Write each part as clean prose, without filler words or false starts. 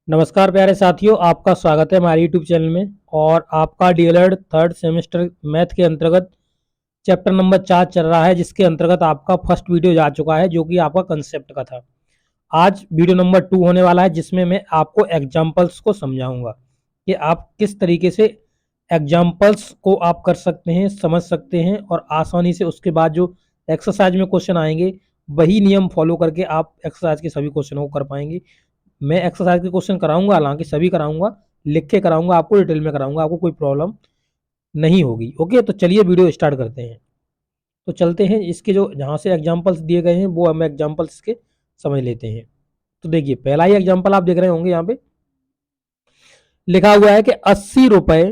नमस्कार प्यारे साथियों, आपका स्वागत है हमारे यूट्यूब चैनल में। और आपका डीएलएड थर्ड सेमेस्टर मैथ के अंतर्गत चैप्टर नंबर 4 चल रहा है, जिसके अंतर्गत आपका फर्स्ट वीडियो जा चुका है जो कि आपका कंसेप्ट का था। आज वीडियो नंबर 2 होने वाला है, जिसमें मैं आपको एग्जाम्पल्स को समझाऊंगा कि आप किस तरीके से एग्जाम्पल्स को आप कर सकते हैं, समझ सकते हैं और आसानी से उसके बाद जो एक्सरसाइज में क्वेश्चन आएंगे वही नियम फॉलो करके आप एक्सरसाइज के सभी क्वेश्चनों को कर पाएंगे। मैं एक्सरसाइज के क्वेश्चन कराऊंगा, हालांकि सभी कराऊंगा, लिख के कराऊंगा, आपको डिटेल में कराऊंगा, आपको कोई प्रॉब्लम नहीं होगी। ओके, तो चलिए वीडियो स्टार्ट करते हैं। तो चलते हैं, इसके जो जहाँ से एग्जांपल्स दिए गए हैं वो हम एग्जांपल्स के समझ लेते हैं। तो देखिए, पहला ही एग्जांपल आप देख रहे होंगे, यहाँ पे लिखा हुआ है कि 80 रुपए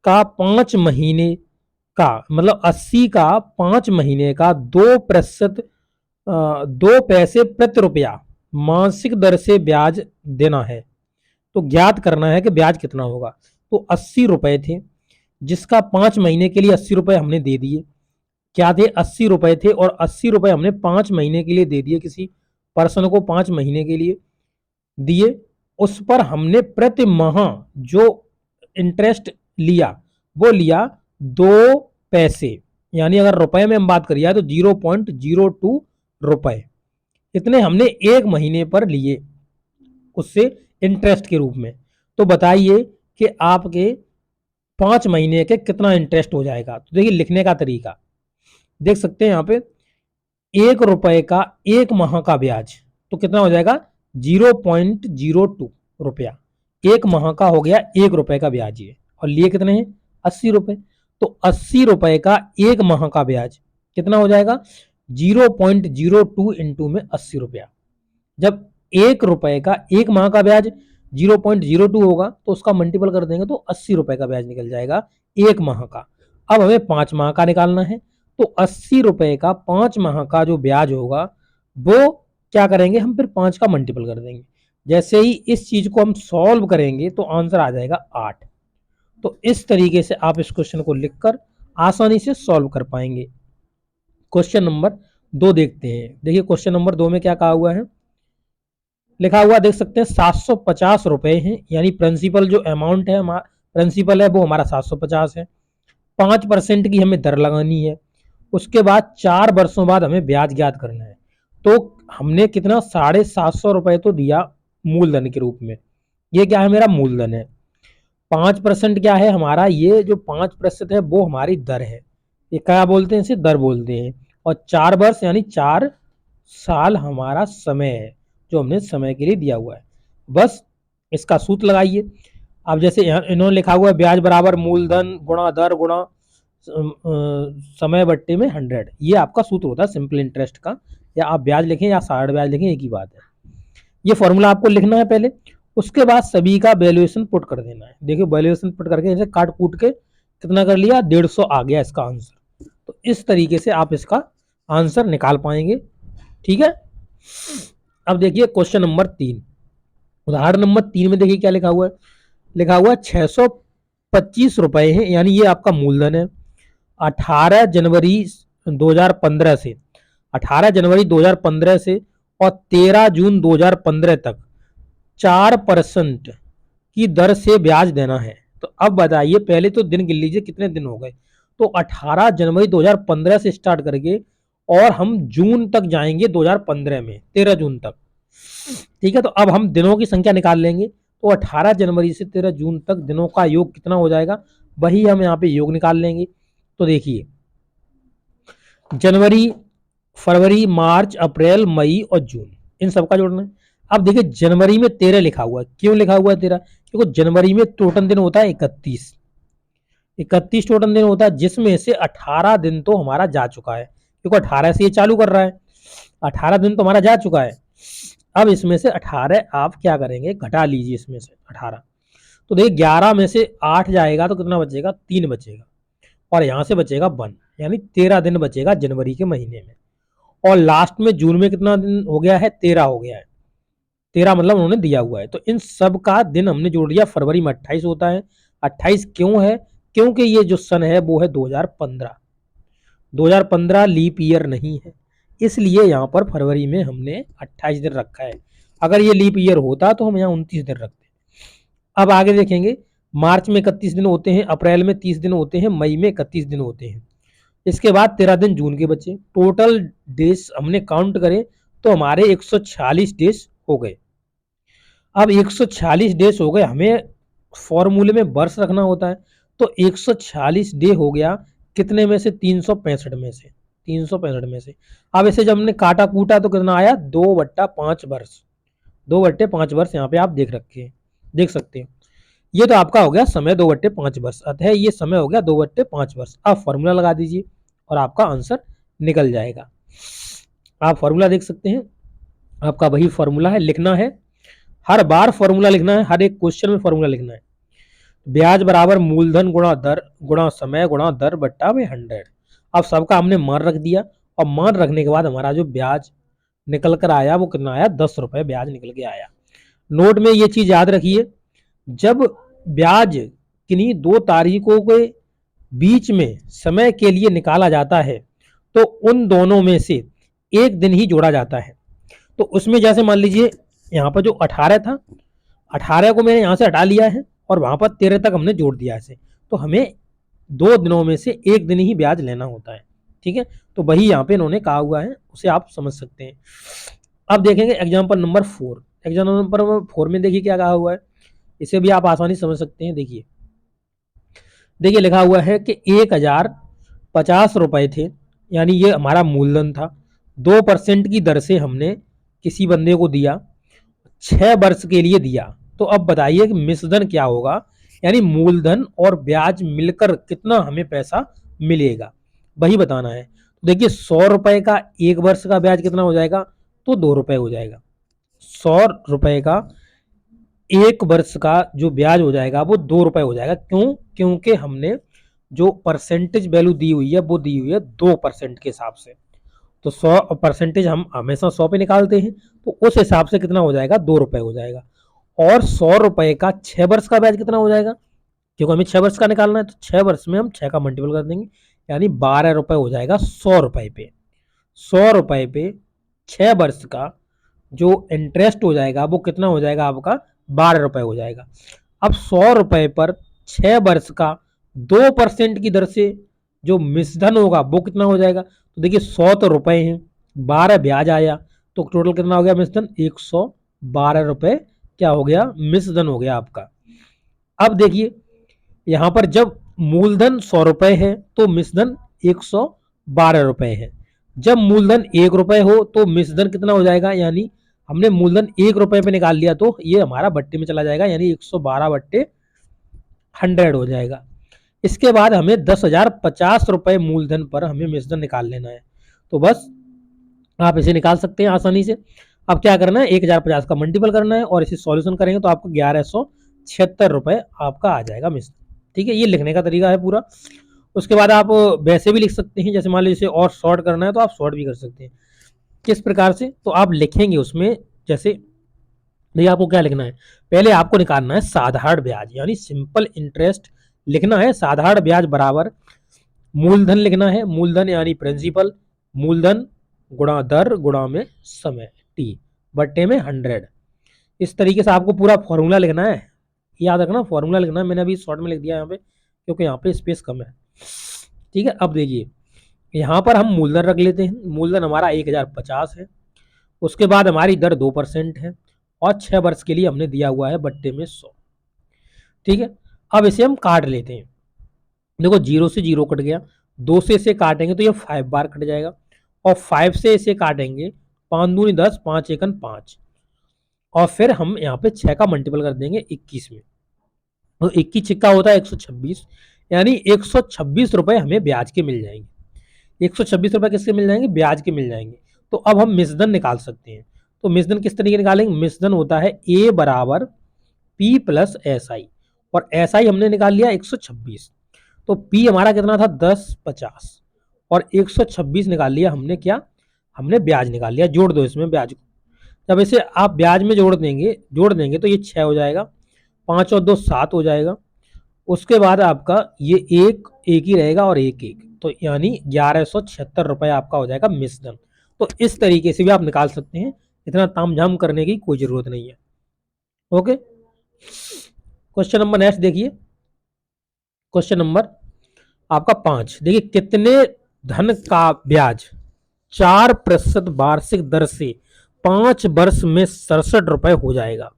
का 5 महीने का, मतलब 80 का 5 महीने का 2 पैसे प्रति रुपया मासिक दर से ब्याज देना है। तो ज्ञात करना है कि ब्याज कितना होगा। तो 80 रुपए थे, जिसका 5 महीने के लिए 80 रुपए हमने दे दिए। क्या थे? 80 रुपए थे, और 80 रुपए हमने 5 महीने के लिए दे दिए, किसी पर्सन को 5 महीने के लिए दिए। उस पर हमने प्रति माह जो इंटरेस्ट लिया वो लिया 2 पैसे, यानी अगर रुपए में हम बात करिए तो 0.02 रुपए। इतने हमने 1 महीने पर लिए उससे इंटरेस्ट के रूप में। तो बताइए कि आपके 5 महीने के कितना इंटरेस्ट हो जाएगा। तो देखिए, लिखने का तरीका देख सकते हैं यहाँ पे, 1 रुपए का 1 माह का ब्याज तो कितना हो जाएगा? 0.02 रुपया। 1 माह का हो गया 1 रुपए का ब्याज ये, और लिए कितने हैं? 80 रुपए। तो 80 रुपए का 1 माह का ब्याज कितना हो जाएगा? 0.02 इंटू में 80 रुपया। जब 1 रुपए का 1 माह का ब्याज 0.02 होगा तो उसका मल्टीपल कर देंगे तो 80 रुपए का ब्याज निकल जाएगा 1 माह का। अब हमें 5 माह का निकालना है, तो 80 रुपए का 5 माह का जो ब्याज होगा वो क्या करेंगे हम? फिर 5 का मल्टीपल कर देंगे। जैसे ही इस चीज को हम सॉल्व करेंगे तो आंसर आ जाएगा 8। तो इस तरीके से आप इस क्वेश्चन को लिखकर आसानी से सॉल्व कर पाएंगे। क्वेश्चन नंबर 2 देखते हैं। देखिए, क्वेश्चन नंबर 2 में क्या कहा हुआ है, लिखा हुआ देख सकते हैं 750 रुपए हैं, यानी प्रिंसिपल जो अमाउंट है, हमारा प्रिंसिपल है वो हमारा 750 है। 5% की हमें दर लगानी है। उसके बाद 4 वर्षों बाद हमें ब्याज ज्ञात करना है। तो हमने कितना? 750 रुपए तो दिया मूलधन के रूप में। ये क्या है? मेरा मूलधन है। 5% क्या है हमारा? ये जो 5% है वो हमारी दर है। ये क्या बोलते हैं? इसे दर बोलते हैं। और 4 वर्ष यानी 4 साल हमारा समय है, जो हमने समय के लिए दिया हुआ है। बस इसका सूत्र लगाइए। अब जैसे इन्होंने लिखा हुआ है ब्याज बराबर मूलधन गुणा दर गुणा समय बट्टे में 100। ये आपका सूत्र होता है सिंपल इंटरेस्ट का। या आप ब्याज लिखें या साढ़ ब्याज लिखें, एक ही बात है। ये फॉर्मूला आपको लिखना है पहले। उसके बाद सभी का वैल्यूएशन पुट कर देना है। देखिए, वैल्यूएशन पुट करके जैसे काट कूट के कितना कर लिया? 150 आ गया इसका आंसर। तो इस तरीके से आप इसका आंसर निकाल पाएंगे। ठीक है। अब देखिए क्वेश्चन नंबर 3, उदाहरण नंबर 3 में देखिए क्या लिखा हुआ है। लिखा हुआ है 625 रुपए है, यानी ये आपका मूलधन है। 18 जनवरी 2015 से 18 जनवरी 2015 से और 13 जून 2015 तक 4% की दर से ब्याज देना है। तो अब बताइए, पहले तो दिन गिन लीजिए कितने दिन हो गए। तो 18 जनवरी 2015 से स्टार्ट करके और हम जून तक जाएंगे 2015 में, 13 जून तक। ठीक है, तो अब हम दिनों की संख्या निकाल लेंगे। तो 18 जनवरी से 13 जून तक दिनों का योग कितना हो जाएगा, वही हम यहाँ पे योग निकाल लेंगे। तो देखिए, जनवरी, फरवरी, मार्च, अप्रैल, मई और जून, इन सबका जोड़ना है। अब देखिए, जनवरी में 13 लिखा हुआ है। क्यों लिखा हुआ है 13? क्योंकि जनवरी में टोटल दिन होता है 31। 31 टोटल दिन होता है, जिसमें से 18 दिन तो हमारा जा चुका है, क्योंकि 18 से ये चालू कर रहा है। 18 दिन तो हमारा जा चुका है। अब इसमें से 18 आप क्या करेंगे? घटा लीजिए इसमें से 18। तो देखिए, 11 में से 8 जाएगा तो कितना बचेगा? 3 बचेगा, और यहां से बचेगा 1, यानी 13 दिन बचेगा जनवरी के महीने में। और लास्ट में जून में कितना दिन हो गया है? 13 हो गया है। 13 मतलब उन्होंने दिया हुआ है। तो इन सब का दिन हमने जोड़ दिया। फरवरी में 28 होता है। 28 क्यों है? क्योंकि ये जो सन है वो है 2015। 2015 लीप ईयर नहीं है, इसलिए यहाँ पर फरवरी में हमने 28 दिन रखा है। अगर ये लीप ईयर होता तो हम यहाँ 29 दिन रखते। अब आगे देखेंगे, मार्च में 31 दिन होते हैं, अप्रैल में 30 दिन होते हैं, मई में 31 दिन होते हैं। इसके बाद 13 दिन जून के बचे। टोटल डेज हमने काउंट करें तो हमारे 146 डेज हो गए। अब 146 डेज हो गए, हमें फॉर्मूले में वर्ष रखना होता है, तो 146 डे हो गया कितने में से, 365 में से, 365 में से। अब इसे जब हमने काटा कूटा तो कितना आया, 2/5 वर्ष, 2/5 वर्ष यहाँ पे आप देख सकते हैं। ये तो आपका हो गया समय 2/5 वर्ष, अतः ये समय हो गया 2/5 वर्ष। आप फॉर्मूला लगा दीजिए और आपका आंसर निकल जाएगा। आप फॉर्मूला देख सकते हैं, आपका वही फॉर्मूला है, लिखना है, हर बार फॉर्मूला लिखना है, हर एक क्वेश्चन में फॉर्मूला लिखना है। ब्याज बराबर मूलधन गुणा दर गुणा समय गुणा दर बट्टा में 100। अब सबका हमने मान रख दिया, और मान रखने के बाद हमारा जो ब्याज निकल कर आया वो कितना आया, 10 रुपए ब्याज निकल के आया। नोट में ये चीज याद रखिए, जब ब्याज किन्हीं दो तारीखों के बीच में समय के लिए निकाला जाता है तो उन दोनों में से एक दिन ही जोड़ा जाता है। तो उसमें जैसे मान लीजिए यहाँ पर जो 18 था, 18 को मैंने यहाँ से हटा लिया है और वहां पर 13 तक हमने जोड़ दिया ऐसे, तो हमें 2 दिनों में से एक दिन ही ब्याज लेना होता है। ठीक है, तो वही यहाँ पे इन्होंने कहा हुआ है, उसे आप समझ सकते हैं। अब देखेंगे एग्जाम्पल नंबर 4। एग्जाम्पल नंबर 4 में देखिए क्या कहा हुआ है, इसे भी आप आसानी से समझ सकते हैं। देखिए लिखा हुआ है कि 1050 रुपए थे, यानी ये हमारा मूलधन था, 2% की दर से हमने किसी बंदे को दिया, 6 वर्ष के लिए दिया। तो अब बताइए कि मिश्रधन क्या होगा, यानी मूलधन और ब्याज मिलकर कितना हमें पैसा मिलेगा, वही बताना है। तो देखिए 100 रुपए का 1 वर्ष का ब्याज कितना हो जाएगा, तो 2 रुपए हो जाएगा। 100 रुपए का 1 वर्ष का जो ब्याज हो जाएगा वो 2 रुपए हो जाएगा। क्यों? क्योंकि हमने जो परसेंटेज वैल्यू दी हुई है वो दी हुई है 2% के हिसाब से। तो 100% हम हमेशा 100 पे निकालते हैं, तो उस हिसाब से कितना हो जाएगा, 2 रुपए हो जाएगा। और 100 रुपए का 6 वर्ष का ब्याज कितना हो जाएगा, क्योंकि हमें 6 वर्ष का निकालना है, तो 6 वर्ष में हम 6 का मल्टीपल कर देंगे, यानी 12 रुपए हो जाएगा 100 रुपए पे। 100 रुपए पे 6 वर्ष का जो इंटरेस्ट हो जाएगा वो कितना हो जाएगा आपका, 12 रुपए हो जाएगा। अब 100 रुपए पर 6 वर्ष का 2% की दर से जो मिश्रधन होगा वो कितना हो जाएगा, तो देखिए 100 तो रुपए हैं, 12 ब्याज आया, तो टोटल कितना हो गया मिश्रधन, 112 रुपए क्या हो गया, मिश्रधन हो गया आपका। अब देखिए यहां पर जब मूलधन 100 रुपए है तो मिश्रधन 112 रुपए है। जब मूलधन 1 रुपए हो तो मिश्रधन कितना हो जाएगा, यानी हमने मूलधन 1 रुपए पे निकाल लिया तो ये हमारा बट्टे में चला जाएगा, यानी 112/100 हो जाएगा। इसके बाद हमें 10,050 रुपए मूलधन पर हमें मिश्रधन निकाल लेना है। तो बस आप इसे निकाल सकते हैं आसानी से। अब क्या करना है, 1050 का मल्टीपल करना है और इसे सॉल्यूशन करेंगे तो आपको 1176 रुपए आपका आ जाएगा मिश्रधन। ठीक है, ये लिखने का तरीका है पूरा। उसके बाद आप वैसे भी लिख सकते हैं, जैसे मान लीजिए इसे और शॉर्ट करना है तो आप शॉर्ट भी कर सकते हैं। किस प्रकार से, तो आप लिखेंगे उसमें, जैसे देखिए आपको क्या लिखना है, पहले आपको निकालना है साधारण ब्याज, यानी सिंपल इंटरेस्ट लिखना है। साधारण ब्याज बराबर मूलधन लिखना है, मूलधन यानी प्रिंसिपल, मूलधन गुणा दर गुणा में समय टी बट्टे में 100। इस तरीके से आपको पूरा फॉर्मूला लिखना है, याद रखना फॉर्मूला लिखना है। मैंने अभी शॉर्ट में लिख दिया यहाँ पे क्योंकि यहाँ पे स्पेस कम है। ठीक है, अब देखिए यहाँ पर हम मूलधन रख लेते हैं, मूलधन हमारा 1050 है, उसके बाद हमारी दर 2% है और 6 वर्ष के लिए हमने दिया हुआ है बट्टे में 100। ठीक है, अब इसे हम काट लेते हैं। देखो 0 से 0 कट गया, 2 से इसे काटेंगे तो ये 5 बार कट जाएगा, और 5 से इसे काटेंगे 5 दूनी 10, 5 एकन 5, और फिर हम यहाँ पे 6 का मल्टीपल कर देंगे 21 में, तो 21 छिक्का होता है 126, यानी 126 रुपए हमें ब्याज के मिल जाएंगे। 126 रुपए किसके मिल जाएंगे, ब्याज के मिल जाएंगे। तो अब हम मिश्रधन निकाल सकते हैं। तो मिश्रधन किस तरीके निकालेंगे, मिश्रधन होता है ए बराबर पी प्लस एस आई, और एस आई हमने निकाल लिया 126, तो पी हमारा कितना था 1050, और 126 निकाल लिया हमने, क्या हमने ब्याज निकाल लिया। जोड़ दो इसमें ब्याज को, जब इसे आप ब्याज में जोड़ देंगे तो ये 6 हो जाएगा, 5 और 2 7 हो जाएगा। उसके बाद आपका ये एक ही रहेगा और एक, तो यानी 1176 रुपए आपका हो जाएगा मिश्रधन। तो इस तरीके से भी आप निकाल सकते हैं, इतना तामझाम करने की कोई जरूरत नहीं है। ओके, क्वेश्चन नंबर नेक्स्ट देखिए, क्वेश्चन नंबर आपका 5। देखिए कितने धन का ब्याज 4% वार्षिक दर से 5 वर्ष में 67 रुपए हो जाएगा।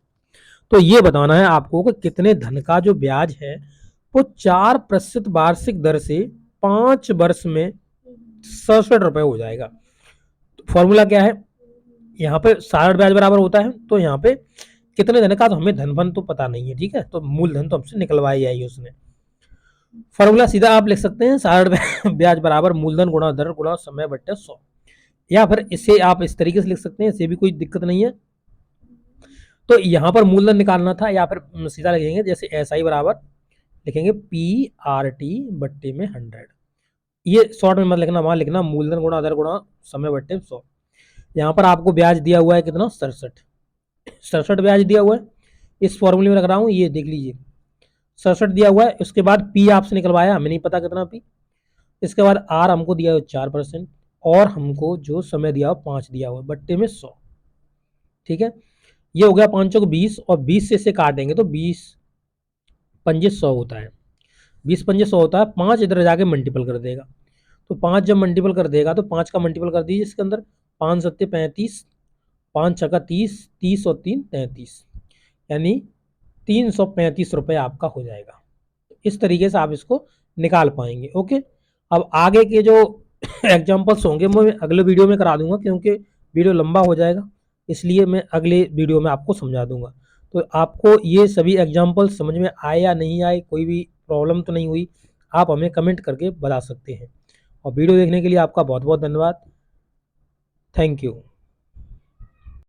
तो ये बताना है आपको कि कितने धन का जो ब्याज है वो 4% वार्षिक दर से 5 वर्ष में 67 रुपए हो जाएगा। तो फॉर्मूला क्या है, यहाँ पे 60 ब्याज बराबर होता है, तो यहाँ पे कितने धन का, तो हमें धन तो पता नहीं है, ठीक है, तो मूलधन तो हमसे निकलवाई आई उसने। फॉर्मूला सीधा आप लिख सकते हैं 60 ब्याज बराबर मूलधन गुणा दर गुणा समय बट्टे 100, या फिर इसे आप इस तरीके से लिख सकते हैं, इसे भी कोई दिक्कत नहीं है। तो यहाँ पर मूलधन निकालना था, या फिर सीधा लिखेंगे जैसे SI बराबर लिखेंगे PRT बट्टे में 100। ये शॉर्ट में मत लिखना, वहां लिखना मूलधन गुणा दर गुणा समय बट्टे 100। यहाँ पर आपको ब्याज दिया हुआ है कितना, 67 ब्याज दिया हुआ है, इस फॉर्मूले में रख रहा हूँ, ये देख लीजिए 67 दिया हुआ है। उसके बाद P आपसे निकलवाया, हमें नहीं पता कितना P। इसके बाद R हमको दिया हुआ 4%, और हमको जो समय दिया हुआ 5 दिया हुआ बट्टे में 100, ठीक है। ये हो गया 5 को 20, और 20 से इसे काटेंगे तो 20 पंजे 100 होता है, 20 पंजे 100 होता है। 5 इधर जाके मल्टीपल कर देगा, तो 5 जब मल्टीपल कर देगा तो 5 का मल्टीपल कर दीजिए इसके अंदर, 5 सत्ते 35, 5 छक्का 30, 30 और 3 33, यानी 335 रुपये आपका हो जाएगा। इस तरीके से आप इसको निकाल पाएंगे। ओके, अब आगे के जो एग्जाम्पल्स होंगे मैं अगले वीडियो में करा दूंगा, क्योंकि वीडियो लंबा हो जाएगा, इसलिए मैं अगले वीडियो में आपको समझा दूंगा। तो आपको ये सभी एग्जाम्पल्स समझ में आए या नहीं आए, कोई भी प्रॉब्लम तो नहीं हुई, आप हमें कमेंट करके बता सकते हैं। और वीडियो देखने के लिए आपका बहुत बहुत धन्यवाद। Thank you.